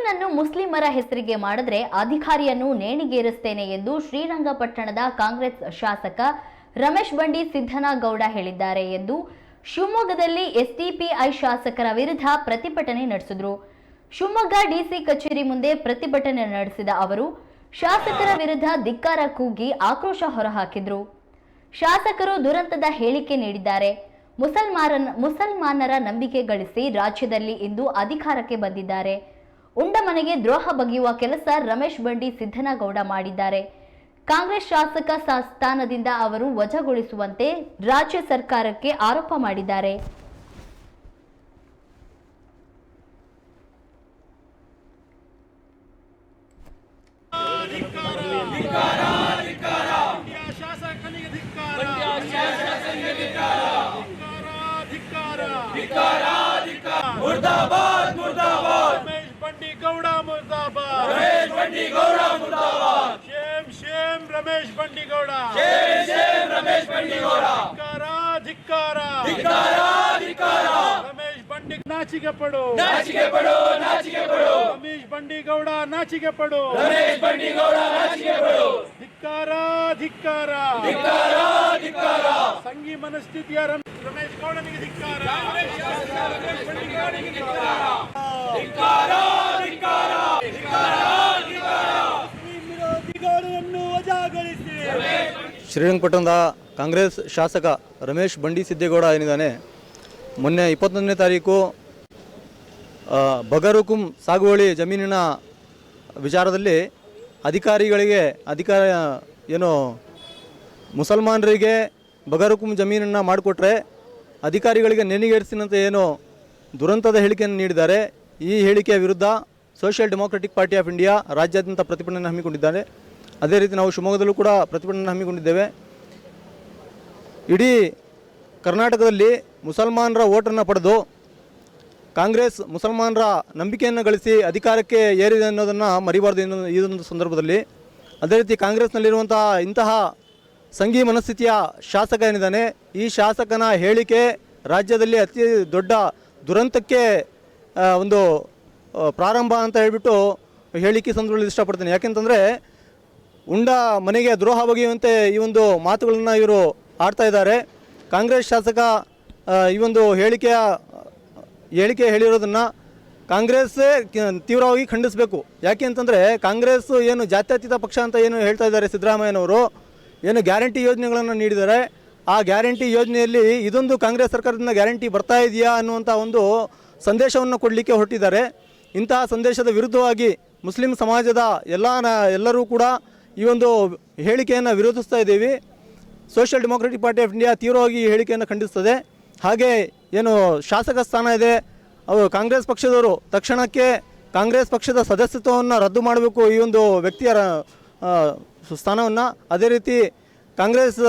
ಏನನ್ನು ಮುಸ್ಲಿಮರ ಹೆಸರಿಗೆ ಮಾಡಿದ್ರೆ ಅಧಿಕಾರಿಯನ್ನು ನೇಣಿಗೇರಿಸುತ್ತೇನೆ ಎಂದು ಶ್ರೀರಂಗಪಟ್ಟಣದ ಕಾಂಗ್ರೆಸ್ ಶಾಸಕ ರಮೇಶ್ ಬಂಡಿ ಸಿದ್ದನಗೌಡ ಹೇಳಿದ್ದಾರೆ ಎಂದು ಶಿವಮೊಗ್ಗದಲ್ಲಿ ಎಸ್ಡಿಪಿಐ ಶಾಸಕರ ವಿರುದ್ಧ ಪ್ರತಿಭಟನೆ ನಡೆಸಿದರು. ಶಿವಮೊಗ್ಗ ಡಿಸಿ ಕಚೇರಿ ಮುಂದೆ ಪ್ರತಿಭಟನೆ ನಡೆಸಿದ ಅವರು ಶಾಸಕರ ವಿರುದ್ಧ ಧಿಕ್ಕಾರ ಕೂಗಿ ಆಕ್ರೋಶ ಹೊರಹಾಕಿದರು. ಶಾಸಕರು ದುರಂತದ ಹೇಳಿಕೆ ನೀಡಿದ್ದಾರೆ. ಮುಸಲ್ಮಾನರ ನಂಬಿಕೆ ಗಳಿಸಿ ರಾಜ್ಯದಲ್ಲಿ ಇಂದು ಅಧಿಕಾರಕ್ಕೆ ಬಂದಿದ್ದಾರೆ. ಉಂಡ ಮನೆಗೆ ದ್ರೋಹ ಬಗೆಯುವ ಕೆಲಸ ರಮೇಶ್ ಬಂಡಿ ಸಿದ್ದನಗೌಡ ಮಾಡಿದ್ದಾರೆ. ಕಾಂಗ್ರೆಸ್ ಶಾಸಕ ಸ್ಥಾನದಿಂದ ಅವರು ವಜಾಗೊಳಿಸುವಂತೆ ರಾಜ್ಯ ಸರ್ಕಾರಕ್ಕೆ ಆರೋಪ ಮಾಡಿದ್ದಾರೆ. मुर्दाबाद मुर्दाबाद रमेश बंडी गौड़ा मुर्दाबाद रमेश बंडी गौड़ा मुर्दाबाद शेम शेम रमेश बंडी गौड़ा शेम रमेश बंडी गौड़ा ಧಿಕ್ಕಾರ ರಮೇಶ್ ಬಂಡಿ ನಾಚಿಕೆ ಪಡು ರಮೇಶ್ ಬಂಡಿ ಗೌಡ ನಾಚಿಕೆ ಪಡು ಧಿಕ್ಕಾರ ಸಂಘಿ ಮನಸ್ಥಿತಿಯ ರಮೇಶ್ ಗೌಡನಿಗೆ ಧಿಕ್ಕಾರ ವಿರೋಧಿಗಳನ್ನು ವಜಾಗೊಳಿಸಿ. ಶ್ರೀರಂಗಪಟ್ಟಣದ ಕಾಂಗ್ರೆಸ್ ಶಾಸಕ ರಮೇಶ್ ಬಂಡಿ ಸಿದ್ದೇಗೌಡ ಏನಿದ್ದಾನೆ, ಮೊನ್ನೆ 21ನೇ ತಾರೀಕು ಬಗರುಕುಂ ಸಾಗುವಳಿ ಜಮೀನಿನ ವಿಚಾರದಲ್ಲಿ ಏನು ಮುಸಲ್ಮಾನರಿಗೆ ಬಗರುಕುಂ ಜಮೀನನ್ನು ಮಾಡಿಕೊಟ್ರೆ ಅಧಿಕಾರಿಗಳಿಗೆ ನೇಣಿಗೇರಿಸಿದಂತೆ ಏನು ದುರಂತದ ಹೇಳಿಕೆಯನ್ನು ನೀಡಿದ್ದಾರೆ. ಈ ಹೇಳಿಕೆಯ ವಿರುದ್ಧ social democratic party of India ರಾಜ್ಯಾದ್ಯಂತ ಪ್ರತಿಭಟನೆ ಹಮ್ಮಿಕೊಂಡಿದ್ದಾರೆ. ಅದೇ ರೀತಿ ನಾವು ಶಿವಮೊಗ್ಗದಲ್ಲೂ ಕೂಡ ಪ್ರತಿಭಟನೆ ಹಮ್ಮಿಕೊಂಡಿದ್ದೇವೆ. ಇಡೀ ಕರ್ನಾಟಕದಲ್ಲಿ ಮುಸಲ್ಮಾನರ ಓಟನ್ನು ಪಡೆದು ಕಾಂಗ್ರೆಸ್ ಮುಸಲ್ಮಾನರ ನಂಬಿಕೆಯನ್ನು ಗಳಿಸಿ ಅಧಿಕಾರಕ್ಕೆ ಏರಿದೆ ಅನ್ನೋದನ್ನು ಮರಿಬಾರ್ದು ಇದೊಂದು ಸಂದರ್ಭದಲ್ಲಿ. ಅದೇ ರೀತಿ ಕಾಂಗ್ರೆಸ್ನಲ್ಲಿರುವಂತಹ ಇಂತಹ ಸಂಘಿ ಮನಸ್ಥಿತಿಯ ಶಾಸಕ ಏನಿದ್ದಾನೆ, ಈ ಶಾಸಕನ ಹೇಳಿಕೆ ರಾಜ್ಯದಲ್ಲಿ ಅತಿ ದೊಡ್ಡ ದುರಂತಕ್ಕೆ ಒಂದು ಪ್ರಾರಂಭ ಅಂತ ಹೇಳಿಬಿಟ್ಟು ಹೇಳಿಕೆ ಸಂದರ್ಭದಲ್ಲಿ ಇಷ್ಟಪಡ್ತೇನೆ. ಯಾಕೆಂತಂದರೆ ಉಂಡ ಮನೆಗೆ ದ್ರೋಹ ಬಗೆಯುವಂತೆ ಈ ಒಂದು ಮಾತುಗಳನ್ನು ಇವರು ಆಡ್ತಾ ಇದ್ದಾರೆ. ಕಾಂಗ್ರೆಸ್ ಶಾಸಕ ಈ ಒಂದು ಹೇಳಿಕೆ ಹೇಳಿರೋದನ್ನು ಕಾಂಗ್ರೆಸ್ಸೇ ತೀವ್ರವಾಗಿ ಖಂಡಿಸಬೇಕು. ಯಾಕೆ ಅಂತಂದರೆ ಕಾಂಗ್ರೆಸ್ ಏನು ಜಾತ್ಯತೀತ ಪಕ್ಷ ಅಂತ ಏನು ಹೇಳ್ತಾ ಇದ್ದಾರೆ ಸಿದ್ದರಾಮಯ್ಯನವರು, ಏನು ಗ್ಯಾರಂಟಿ ಯೋಜನೆಗಳನ್ನು ನೀಡಿದ್ದಾರೆ, ಆ ಗ್ಯಾರಂಟಿ ಯೋಜನೆಯಲ್ಲಿ ಇದೊಂದು ಕಾಂಗ್ರೆಸ್ ಸರ್ಕಾರದಿಂದ ಗ್ಯಾರಂಟಿ ಬರ್ತಾ ಇದೆಯಾ ಅನ್ನುವಂಥ ಒಂದು ಸಂದೇಶವನ್ನು ಕೊಡಲಿಕ್ಕೆ ಹೊರಟಿದ್ದಾರೆ. ಇಂತಹ ಸಂದೇಶದ ವಿರುದ್ಧವಾಗಿ ಮುಸ್ಲಿಂ ಸಮಾಜದ ಎಲ್ಲರೂ ಕೂಡ ಈ ಒಂದು ಹೇಳಿಕೆಯನ್ನು ವಿರೋಧಿಸ್ತಾ ಇದ್ದೀವಿ. Social democratic party of India ತೀವ್ರವಾಗಿ ಈ ಹೇಳಿಕೆಯನ್ನು ಖಂಡಿಸ್ತದೆ. ಹಾಗೆ ಏನು ಶಾಸಕ ಸ್ಥಾನ ಇದೆ, ಅವರು ಕಾಂಗ್ರೆಸ್ ಪಕ್ಷದವರು ತಕ್ಷಣಕ್ಕೆ ಕಾಂಗ್ರೆಸ್ ಪಕ್ಷದ ಸದಸ್ಯತ್ವವನ್ನು ರದ್ದು ಮಾಡಬೇಕು ಈ ಒಂದು ವ್ಯಕ್ತಿಯ ಸ್ಥಾನವನ್ನು. ಅದೇ ರೀತಿ ಕಾಂಗ್ರೆಸ್